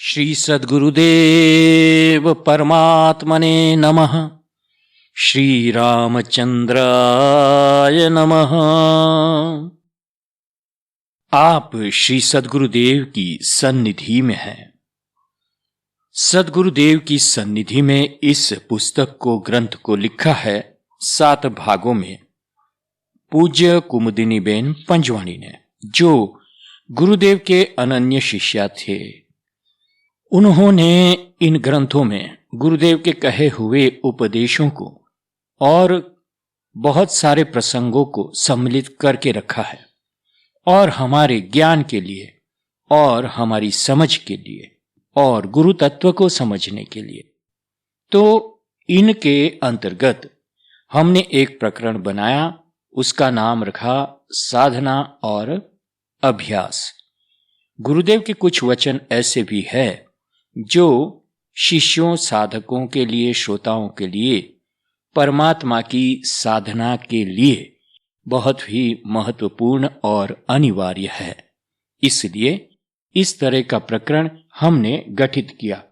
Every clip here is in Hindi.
श्री सद्गुरुदेव परमात्मने नमः। श्री रामचंद्राय नमः। आप श्री सद्गुरुदेव की सन्निधि में हैं। सद्गुरुदेव की सन्निधि में इस पुस्तक को, ग्रंथ को लिखा है 7 भागों में पूज्य कुमुदिनी बेन पंजवाणी ने, जो गुरुदेव के अनन्य शिष्या थे। उन्होंने इन ग्रंथों में गुरुदेव के कहे हुए उपदेशों को और बहुत सारे प्रसंगों को सम्मिलित करके रखा है, और हमारे ज्ञान के लिए और हमारी समझ के लिए और गुरु तत्व को समझने के लिए। तो इनके अंतर्गत हमने एक प्रकरण बनाया, उसका नाम रखा साधना और अभ्यास। गुरुदेव के कुछ वचन ऐसे भी है जो शिष्यों, साधकों के लिए, श्रोताओं के लिए, परमात्मा की साधना के लिए बहुत ही महत्वपूर्ण और अनिवार्य है। इसलिए इस तरह का प्रकरण हमने गठित किया।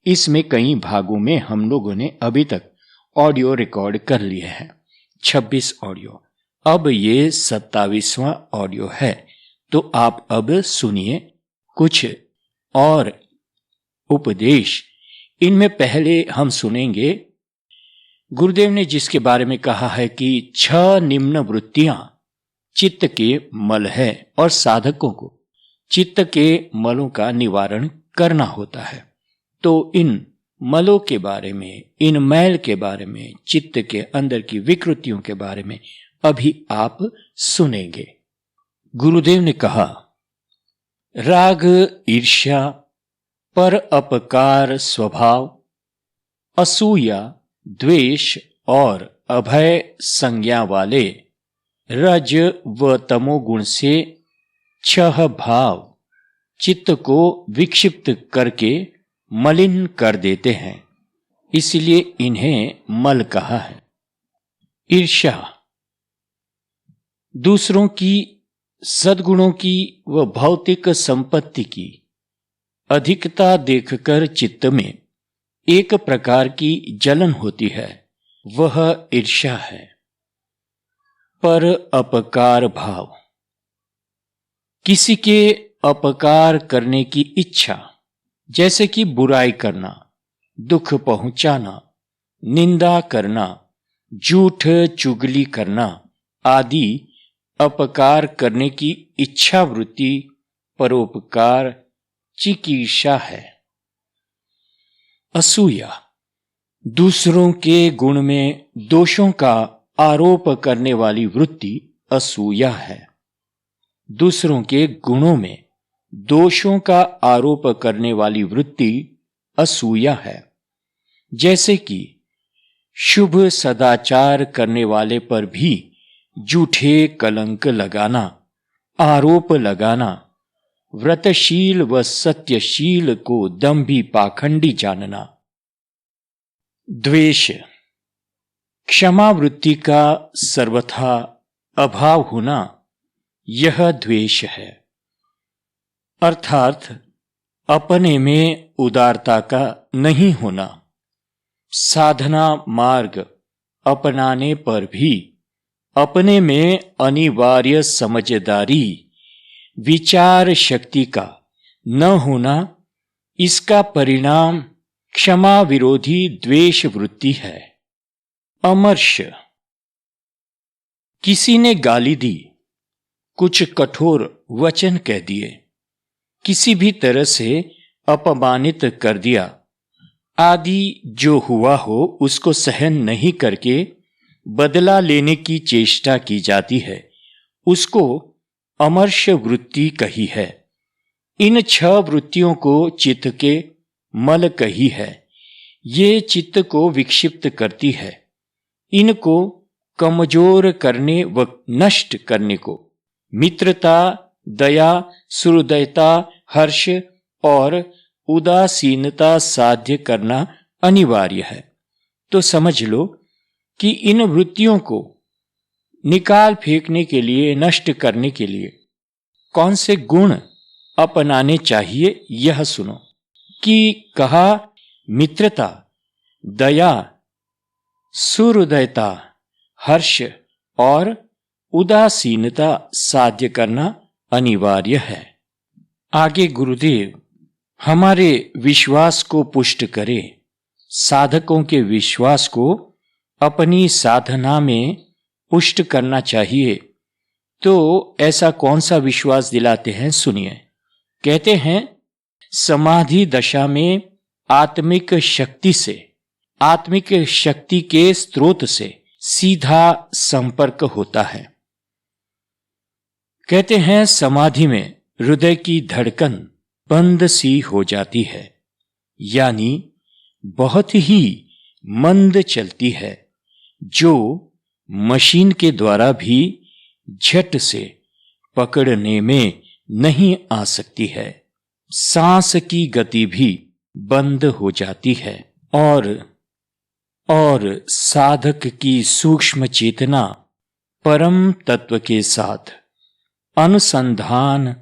इसमें कई भागों में हम लोगों ने अभी तक ऑडियो रिकॉर्ड कर लिए हैं, 26 ऑडियो। अब ये 27वां ऑडियो है। तो आप अब सुनिए कुछ और उपदेश। इनमें पहले हम सुनेंगे गुरुदेव ने जिसके बारे में कहा है कि 6 निम्न वृत्तियां चित्त के मल है और साधकों को चित्त के मलों का निवारण करना होता है। तो इन मलों के बारे में, इन मैल के बारे में, चित्त के अंदर की विकृतियों के बारे में अभी आप सुनेंगे। गुरुदेव ने कहा, राग, ईर्ष्या, पर अपकार स्वभाव, असूया, द्वेष और अभय संज्ञा वाले रज व तमोगुण से 6 भाव चित्त को विक्षिप्त करके मलिन कर देते हैं, इसलिए इन्हें मल कहा है। ईर्ष्या, दूसरों की सद्गुणों की व भौतिक संपत्ति की अधिकता देखकर चित्त में एक प्रकार की जलन होती है, वह ईर्ष्या है। पर अपकार भाव, किसी के अपकार करने की इच्छा, जैसे कि बुराई करना, दुख पहुंचाना, निंदा करना, झूठ चुगली करना आदि अपकार करने की इच्छा वृत्ति परोपकार चिकीर्षा है। असूया, दूसरों के गुण में दोषों का आरोप करने वाली वृत्ति असूया है। दूसरों के गुणों में दोषों का आरोप करने वाली वृत्ति असूया है। जैसे कि शुभ सदाचार करने वाले पर भी झूठे कलंक लगाना, आरोप लगाना, व्रतशील व सत्यशील को दंभी पाखंडी जानना। द्वेष, क्षमा वृत्ति का सर्वथा अभाव होना, यह द्वेष है। अर्थात अपने में उदारता का नहीं होना। साधना मार्ग अपनाने पर भी अपने में अनिवार्य समझदारी, विचार शक्ति का न होना, इसका परिणाम क्षमा विरोधी द्वेष वृत्ति है। अमर्ष, किसी ने गाली दी, कुछ कठोर वचन कह दिए, किसी भी तरह से अपमानित कर दिया आदि जो हुआ हो उसको सहन नहीं करके बदला लेने की चेष्टा की जाती है, उसको अमर्ष वृत्ति कही है। इन 6 वृत्तियों को चित्त के मल कही है। ये चित्त को विक्षिप्त करती है। इनको कमजोर करने व नष्ट करने को मित्रता, दया, सुहृदयता, हर्ष और उदासीनता साध्य करना अनिवार्य है। तो समझ लो कि इन वृत्तियों को निकाल फेंकने के लिए, नष्ट करने के लिए कौन से गुण अपनाने चाहिए, यह सुनो। कि कहा मित्रता, दया, सुहृदयता, हर्ष और उदासीनता साध्य करना अनिवार्य है। आगे गुरुदेव हमारे विश्वास को पुष्ट करे, साधकों के विश्वास को अपनी साधना में पुष्ट करना चाहिए। तो ऐसा कौन सा विश्वास दिलाते हैं, सुनिए। कहते हैं समाधि दशा में आत्मिक शक्ति से, आत्मिक शक्ति के स्रोत से सीधा संपर्क होता है। कहते हैं समाधि में हृदय की धड़कन बंद सी हो जाती है, यानी बहुत ही मंद चलती है, जो मशीन के द्वारा भी झट से पकड़ने में नहीं आ सकती है। सांस की गति भी बंद हो जाती है और साधक की सूक्ष्म चेतना परम तत्व के साथ अनुसंधान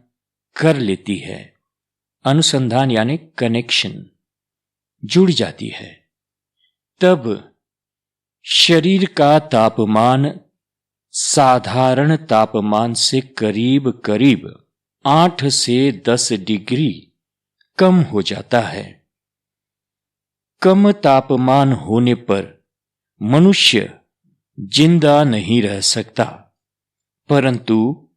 कर लेती है। अनुसंधान यानी कनेक्शन, जुड़ जाती है। तब शरीर का तापमान साधारण तापमान से करीब करीब 8 से 10 डिग्री कम हो जाता है। कम तापमान होने पर मनुष्य जिंदा नहीं रह सकता, परंतु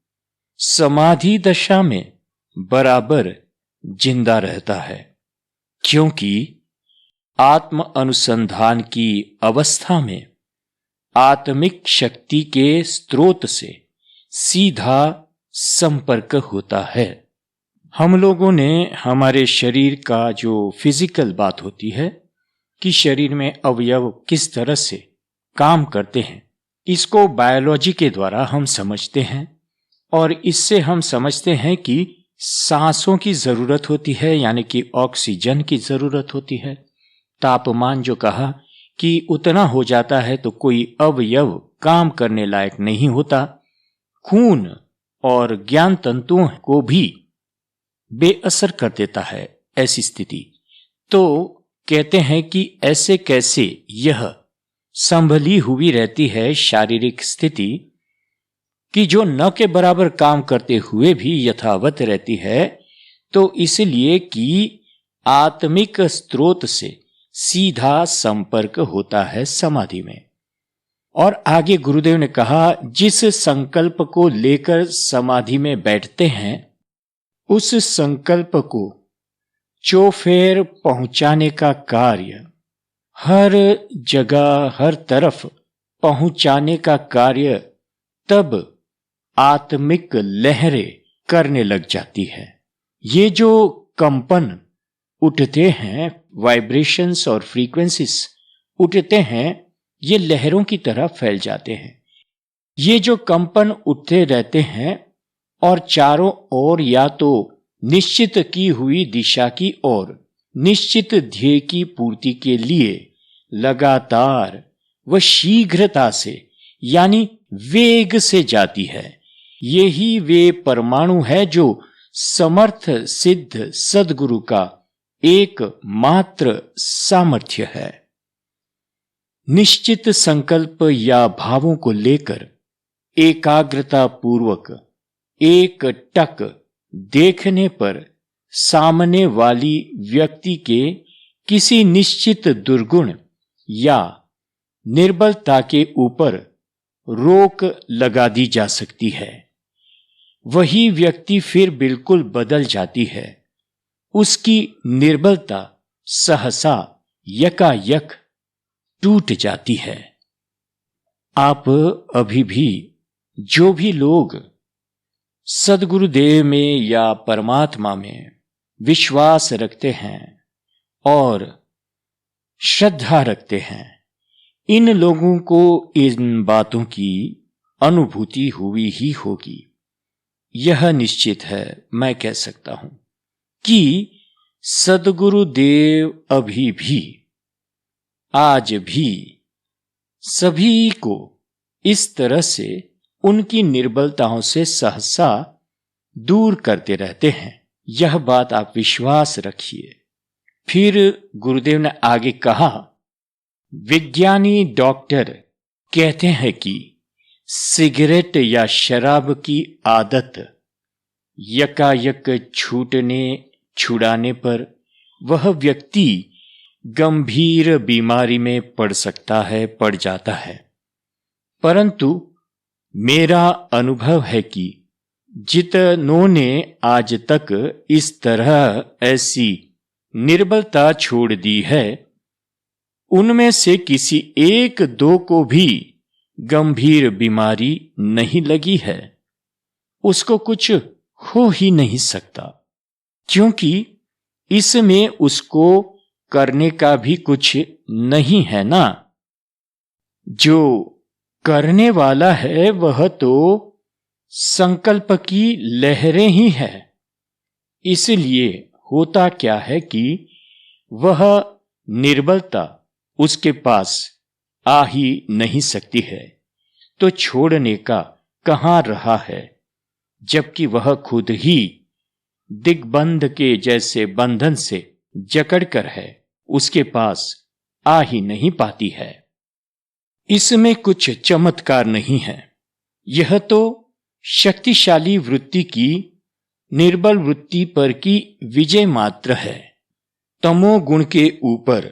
समाधि दशा में बराबर जिंदा रहता है, क्योंकि आत्म अनुसंधान की अवस्था में आत्मिक शक्ति के स्रोत से सीधा संपर्क होता है। हम लोगों ने हमारे शरीर का जो फिजिकल बात होती है कि शरीर में अवयव किस तरह से काम करते हैं, इसको बायोलॉजी के द्वारा हम समझते हैं। और इससे हम समझते हैं कि सांसों की जरूरत होती है, यानी कि ऑक्सीजन की जरूरत होती है। तापमान जो कहा कि उतना हो जाता है तो कोई अवयव काम करने लायक नहीं होता। खून और ज्ञान तंतुओं को भी बेअसर कर देता है ऐसी स्थिति। तो कहते हैं कि ऐसे कैसे यह संभली हुई रहती है शारीरिक स्थिति कि जो न के बराबर काम करते हुए भी यथावत रहती है, तो इसलिए कि आत्मिक स्रोत से सीधा संपर्क होता है समाधि में। और आगे गुरुदेव ने कहा, जिस संकल्प को लेकर समाधि में बैठते हैं, उस संकल्प को चौफेर पहुंचाने का कार्य, हर जगह हर तरफ पहुंचाने का कार्य तब आत्मिक लहरें करने लग जाती है। ये जो कंपन उठते हैं, वाइब्रेशंस और फ्रीक्वेंसीज उठते हैं, ये लहरों की तरह फैल जाते हैं। ये जो कंपन उठते रहते हैं और चारों ओर या तो निश्चित की हुई दिशा की ओर निश्चित ध्येय की पूर्ति के लिए लगातार व शीघ्रता से यानी वेग से जाती है। यही वे परमाणु है जो समर्थ सिद्ध सद्गुरु का एक मात्र सामर्थ्य है। निश्चित संकल्प या भावों को लेकर एकाग्रता पूर्वक एक टक देखने पर सामने वाली व्यक्ति के किसी निश्चित दुर्गुण या निर्बलता के ऊपर रोक लगा दी जा सकती है। वही व्यक्ति फिर बिल्कुल बदल जाती है। उसकी निर्बलता सहसा यकायक टूट जाती है। आप अभी भी जो भी लोग सद्गुरुदेव में या परमात्मा में विश्वास रखते हैं और श्रद्धा रखते हैं, इन लोगों को इन बातों की अनुभूति हुई ही होगी। यह निश्चित है, मैं कह सकता हूं कि सद्गुरुदेव अभी भी, आज भी सभी को इस तरह से उनकी निर्बलताओं से सहसा दूर करते रहते हैं। यह बात आप विश्वास रखिए। फिर गुरुदेव ने आगे कहा, विज्ञानी डॉक्टर कहते हैं कि सिगरेट या शराब की आदत यकायक छुड़ाने पर वह व्यक्ति गंभीर बीमारी में पड़ जाता है। परंतु मेरा अनुभव है कि जितनों ने आज तक इस तरह ऐसी निर्बलता छोड़ दी है, उनमें से किसी एक दो को भी गंभीर बीमारी नहीं लगी है। उसको कुछ हो ही नहीं सकता, क्योंकि इसमें उसको करने का भी कुछ नहीं है ना। जो करने वाला है वह तो संकल्प की लहरें ही है। इसलिए होता क्या है कि वह निर्बलता उसके पास आ ही नहीं सकती है, तो छोड़ने का कहां रहा है, जबकि वह खुद ही दिग्बंध के जैसे बंधन से जकड़कर है, उसके पास आ ही नहीं पाती है। इसमें कुछ चमत्कार नहीं है। यह तो शक्तिशाली वृत्ति की निर्बल वृत्ति पर की विजय मात्र है। तमोगुण के ऊपर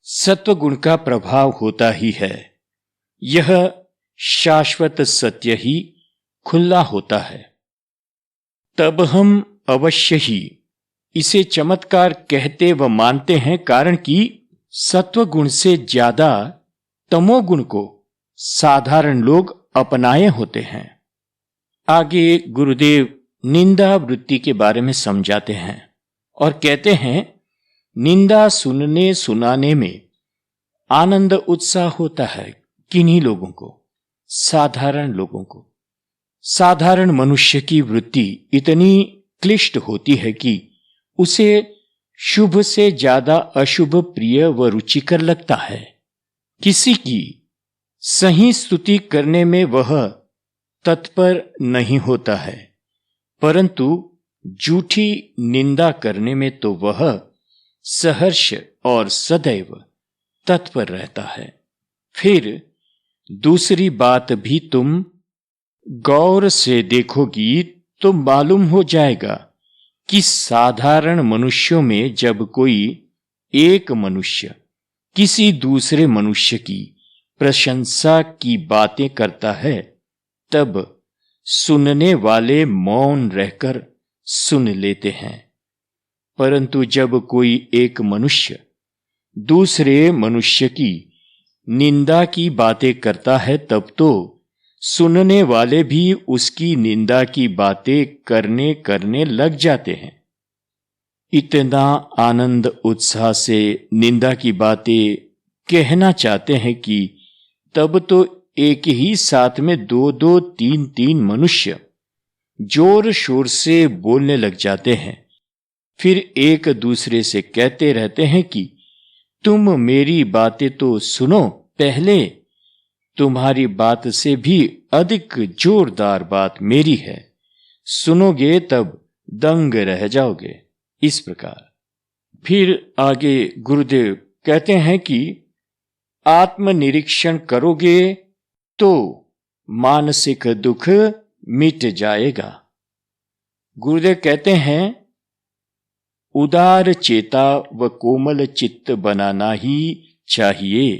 सत्वगुण का प्रभाव होता ही है। यह शाश्वत सत्य ही खुला होता है। तब हम अवश्य ही इसे चमत्कार कहते व मानते हैं, कारण कि सत्वगुण से ज्यादा तमोगुण को साधारण लोग अपनाए होते हैं। आगे गुरुदेव निंदा वृत्ति के बारे में समझाते हैं और कहते हैं, निंदा सुनने सुनाने में आनंद उत्साह होता है। किन्हीं लोगों को, साधारण लोगों को। साधारण मनुष्य की वृत्ति इतनी क्लिष्ट होती है कि उसे शुभ से ज्यादा अशुभ प्रिय व रुचिकर लगता है। किसी की सही स्तुति करने में वह तत्पर नहीं होता है, परंतु झूठी निंदा करने में तो वह सहर्ष और सदैव तत्पर रहता है। फिर दूसरी बात भी तुम गौर से देखोगी तो मालूम हो जाएगा कि साधारण मनुष्यों में जब कोई एक मनुष्य किसी दूसरे मनुष्य की प्रशंसा की बातें करता है, तब सुनने वाले मौन रहकर सुन लेते हैं। परंतु जब कोई एक मनुष्य दूसरे मनुष्य की निंदा की बातें करता है, तब तो सुनने वाले भी उसकी निंदा की बातें करने लग जाते हैं। इतना आनंद उत्साह से निंदा की बातें कहना चाहते हैं कि तब तो एक ही साथ में दो दो तीन तीन मनुष्य जोर शोर से बोलने लग जाते हैं। फिर एक दूसरे से कहते रहते हैं कि तुम मेरी बातें तो सुनो, पहले तुम्हारी बात से भी अधिक जोरदार बात मेरी है, सुनोगे तब दंग रह जाओगे। इस प्रकार फिर आगे गुरुदेव कहते हैं कि आत्मनिरीक्षण करोगे तो मानसिक दुख मिट जाएगा। गुरुदेव कहते हैं, उदार चेता व कोमल चित्त बनाना ही चाहिए,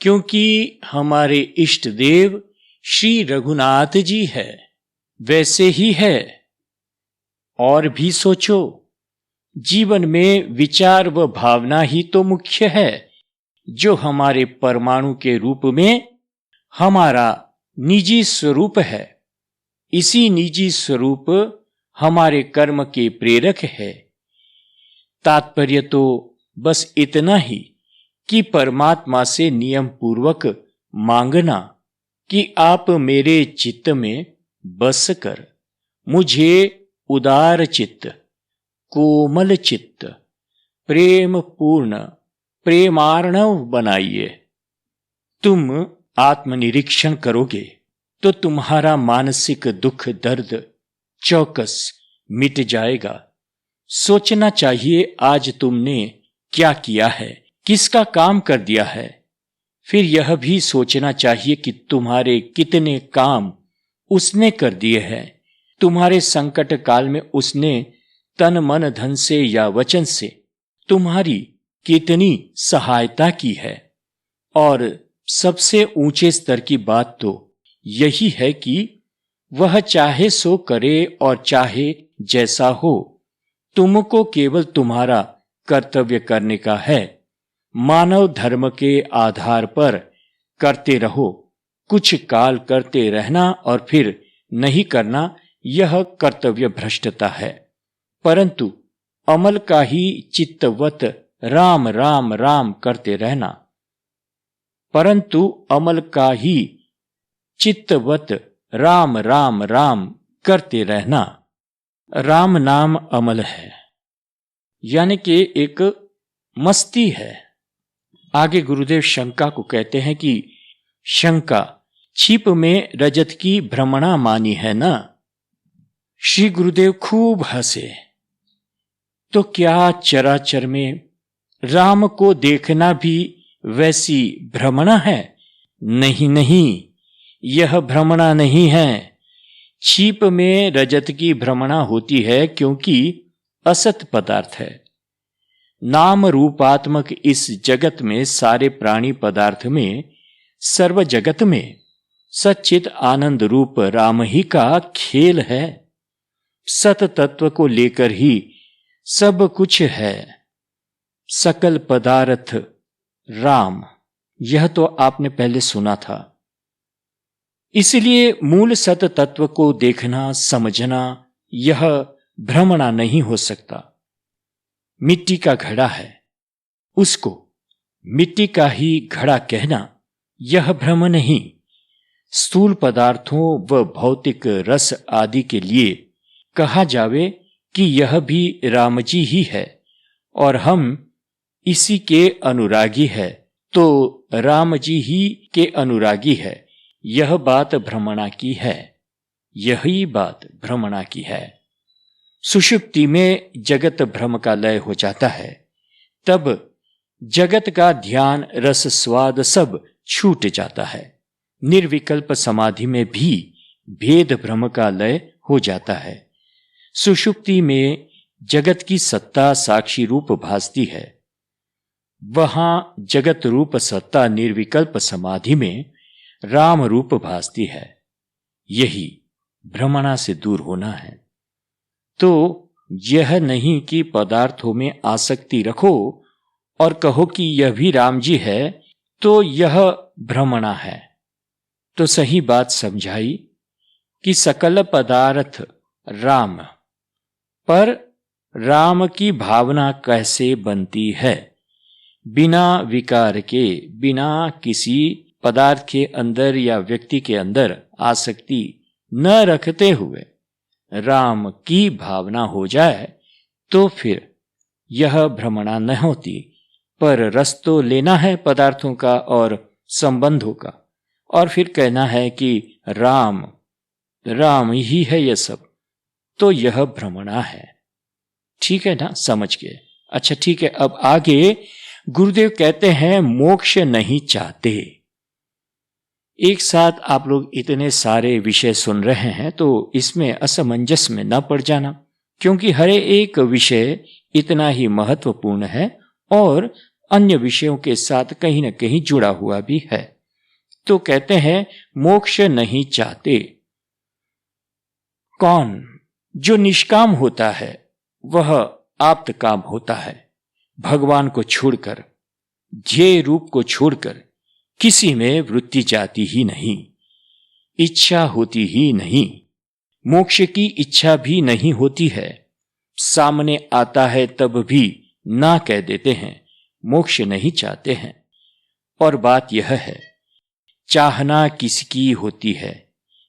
क्योंकि हमारे इष्ट देव श्री रघुनाथ जी है, वैसे ही है। और भी सोचो, जीवन में विचार व भावना ही तो मुख्य है, जो हमारे परमाणु के रूप में हमारा निजी स्वरूप है। इसी निजी स्वरूप हमारे कर्म के प्रेरक है। तात्पर्य तो बस इतना ही कि परमात्मा से नियम पूर्वक मांगना कि आप मेरे चित्त में बस कर मुझे उदार चित्त, कोमल चित्त, प्रेम पूर्ण, प्रेमार्णव बनाइए। तुम आत्मनिरीक्षण करोगे तो तुम्हारा मानसिक दुख दर्द चौकस मिट जाएगा। सोचना चाहिए आज तुमने क्या किया है, किसका काम कर दिया है। फिर यह भी सोचना चाहिए कि तुम्हारे कितने काम उसने कर दिए हैं। तुम्हारे संकट काल में उसने तन मन धन से या वचन से तुम्हारी कितनी सहायता की है। और सबसे ऊंचे स्तर की बात तो यही है कि वह चाहे सो करे और चाहे जैसा हो, तुमको केवल तुम्हारा कर्तव्य करने का है। मानव धर्म के आधार पर करते रहो। कुछ काल करते रहना और फिर नहीं करना, यह कर्तव्य भ्रष्टता है। परंतु अमल का ही चित्तवत राम राम राम करते रहना, परंतु अमल का ही चित्तवत राम राम राम करते रहना। राम नाम अमल है, यानी कि एक मस्ती है। आगे गुरुदेव शंका को कहते हैं कि शंका, छिप में रजत की भ्रमणा मानी है ना। श्री गुरुदेव खूब हंसे। तो क्या चराचर में राम को देखना भी वैसी भ्रमणा है? नहीं नहीं, यह भ्रमणा नहीं है। छिप में रजत की भ्रमणा होती है क्योंकि असत पदार्थ है। नाम रूपात्मक इस जगत में, सारे प्राणी पदार्थ में, सर्व जगत में सच्चित आनंद रूप राम ही का खेल है। सत तत्व को लेकर ही सब कुछ है। सकल पदार्थ राम, यह तो आपने पहले सुना था। इसलिए मूल सत तत्व को देखना, समझना, यह भ्रमणा नहीं हो सकता। मिट्टी का घड़ा है, उसको मिट्टी का ही घड़ा कहना, यह भ्रम नहीं। स्थूल पदार्थों व भौतिक रस आदि के लिए कहा जावे कि यह भी राम जी ही है और हम इसी के अनुरागी है, तो राम जी ही के अनुरागी है, यह बात भ्रमणा की है। यही बात भ्रमणा की है। सुषुप्ति में जगत भ्रम का लय हो जाता है, तब जगत का ध्यान, रस, स्वाद सब छूट जाता है। निर्विकल्प समाधि में भी भेद भ्रम का लय हो जाता है। सुषुप्ति में जगत की सत्ता साक्षी रूप भासती है। वहां जगत रूप सत्ता निर्विकल्प समाधि में राम रूप भासती है। यही भ्रमणा से दूर होना है। तो यह नहीं कि पदार्थों में आसक्ति रखो और कहो कि यह भी राम जी है, तो यह भ्रमणा है। तो सही बात समझाई कि सकल पदार्थ राम, पर राम की भावना कैसे बनती है? बिना विकार के, बिना किसी पदार्थ के अंदर या व्यक्ति के अंदर आसक्ति न रखते हुए राम की भावना हो जाए तो फिर यह भ्रमणा न होती। पर रस तो लेना है पदार्थों का और संबंधों का, और फिर कहना है कि राम राम ही है यह सब, तो यह भ्रमणा है। ठीक है ना, समझ गए? अच्छा ठीक है। अब आगे गुरुदेव कहते हैं मोक्ष नहीं चाहते। एक साथ आप लोग इतने सारे विषय सुन रहे हैं तो इसमें असमंजस में न पड़ जाना, क्योंकि हर एक विषय इतना ही महत्वपूर्ण है और अन्य विषयों के साथ कहीं न कहीं जुड़ा हुआ भी है। तो कहते हैं मोक्ष नहीं चाहते। कौन? जो निष्काम होता है वह आप्त काम होता है। भगवान को छोड़कर, ध्येय रूप को छोड़कर किसी में वृत्ति जाती ही नहीं, इच्छा होती ही नहीं। मोक्ष की इच्छा भी नहीं होती है। सामने आता है तब भी ना कह देते हैं, मोक्ष नहीं चाहते हैं। और बात यह है, चाहना किसकी होती है?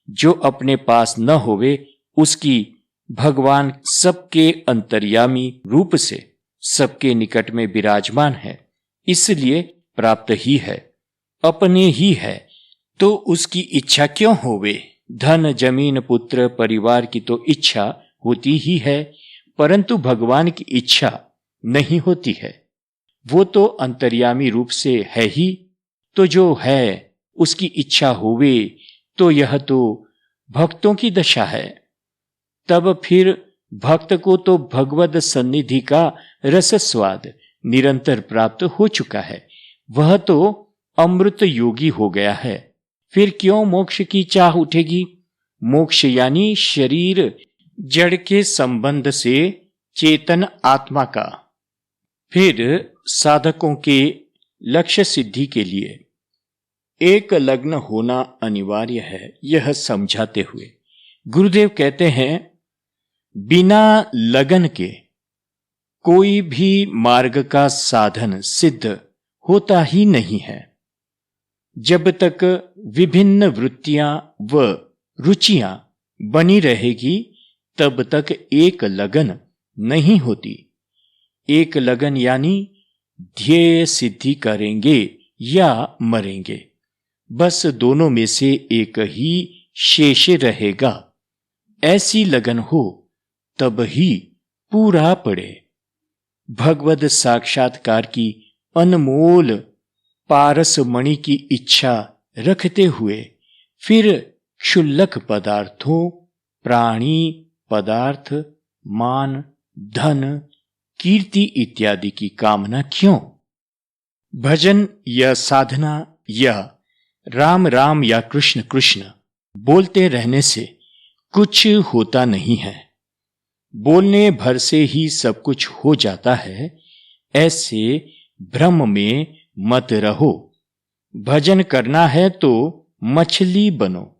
जो अपने पास न होवे उसकी भगवान सबके अंतर्यामी रूप से सबके निकट में विराजमान है, इसलिए प्राप्त ही है। अपने ही है तो उसकी इच्छा क्यों होवे? धन जमीन पुत्र परिवार की तो इच्छा होती ही है, परंतु भगवान की इच्छा नहीं होती है। वो तो अंतर्यामी रूप से है ही, तो जो है उसकी इच्छा होवे तो यह तो भक्तों की दशा है। तब फिर भक्त को तो भगवद सन्निधि का रस स्वाद निरंतर प्राप्त हो चुका है, वह तो अमृत योगी हो गया है। फिर क्यों मोक्ष की चाह उठेगी? मोक्ष यानी शरीर जड़ के संबंध से चेतन आत्मा का। फिर साधकों के लक्ष्य सिद्धि के लिए एक लग्न होना अनिवार्य है, यह समझाते हुए गुरुदेव कहते हैं, बिना लगन के कोई भी मार्ग का साधन सिद्ध होता ही नहीं है। जब तक विभिन्न वृत्तियां व रुचियां बनी रहेगी तब तक एक लगन नहीं होती। एक लगन यानी ध्येय सिद्धि करेंगे या मरेंगे, बस दोनों में से एक ही शेष रहेगा। ऐसी लगन हो तब ही पूरा पड़े। भगवद साक्षात्कार की अनमोल पारस मणि की इच्छा रखते हुए फिर क्षुल्लक पदार्थों, प्राणी पदार्थ, मान, धन, कीर्ति इत्यादि की कामना क्यों? भजन या साधना या राम राम या कृष्ण कृष्ण बोलते रहने से कुछ होता नहीं है। बोलने भर से ही सब कुछ हो जाता है, ऐसे भ्रम में मत रहो। भजन करना है तो मछली बनो,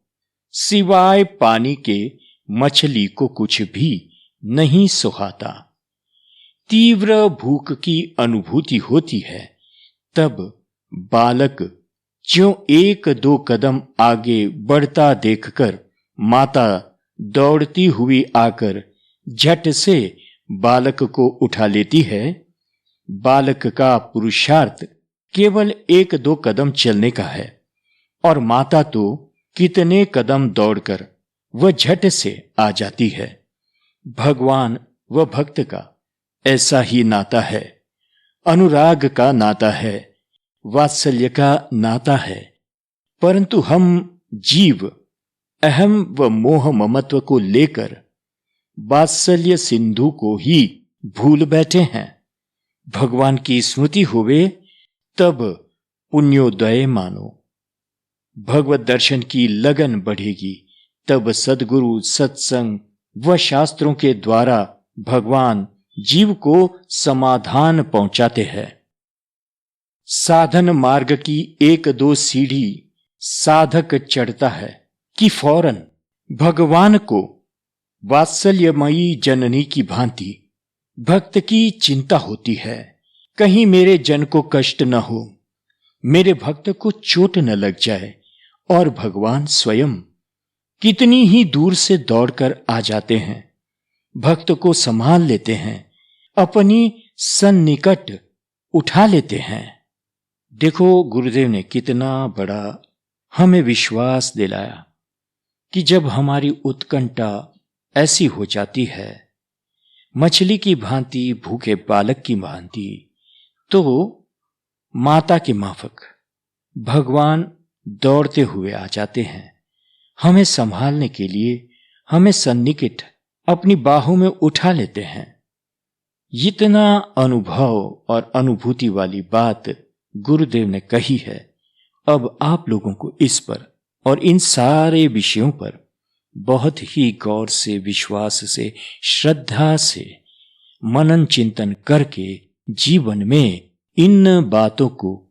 सिवाय पानी के मछली को कुछ भी नहीं सुहाता। तीव्र भूख की अनुभूति होती है तब बालक ज्यों एक दो कदम आगे बढ़ता देखकर माता दौड़ती हुई आकर झट से बालक को उठा लेती है। बालक का पुरुषार्थ केवल एक दो कदम चलने का है और माता तो कितने कदम दौड़कर वह झट से आ जाती है। भगवान व भक्त का ऐसा ही नाता है, अनुराग का नाता है, वात्सल्य का नाता है। परंतु हम जीव अहम व मोह ममत्व को लेकर वात्सल्य सिंधु को ही भूल बैठे हैं। भगवान की स्मृति होवे तब पुण्योदय मानो। भगवत दर्शन की लगन बढ़ेगी तब सद्गुरु, सत्संग व शास्त्रों के द्वारा भगवान जीव को समाधान पहुंचाते हैं। साधन मार्ग की एक दो सीढ़ी साधक चढ़ता है कि फौरन भगवान को वात्सल्यमयी जननी की भांति भक्त की चिंता होती है। कहीं मेरे जन को कष्ट न हो, मेरे भक्त को चोट न लग जाए। और भगवान स्वयं कितनी ही दूर से दौड़कर आ जाते हैं, भक्त को संभाल लेते हैं, अपनी सन्निकट उठा लेते हैं। देखो गुरुदेव ने कितना बड़ा हमें विश्वास दिलाया कि जब हमारी उत्कंठा ऐसी हो जाती है, मछली की भांति, भूखे बालक की भांति, तो माता के माफक भगवान दौड़ते हुए आ जाते हैं हमें संभालने के लिए, हमें सन्निकट अपनी बाहों में उठा लेते हैं। इतना अनुभव और अनुभूति वाली बात गुरुदेव ने कही है। अब आप लोगों को इस पर और इन सारे विषयों पर बहुत ही गौर से, विश्वास से, श्रद्धा से मनन चिंतन करके जीवन में इन बातों को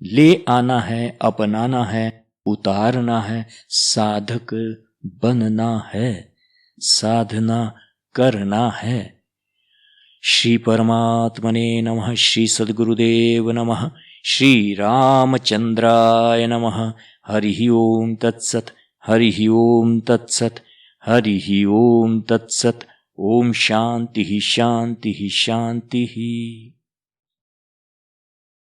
ले आना है, अपनाना है, उतारना है, साधक बनना है। साधना करना है। श्री परमात्मने नमः। श्री सद्गुरुदेव नमः। श्री रामचंद्राय नमः। हरि ओम तत्सत। हरि ओम तत्सत। हरि ओम तत्सत। ओम शांति शांति शांति।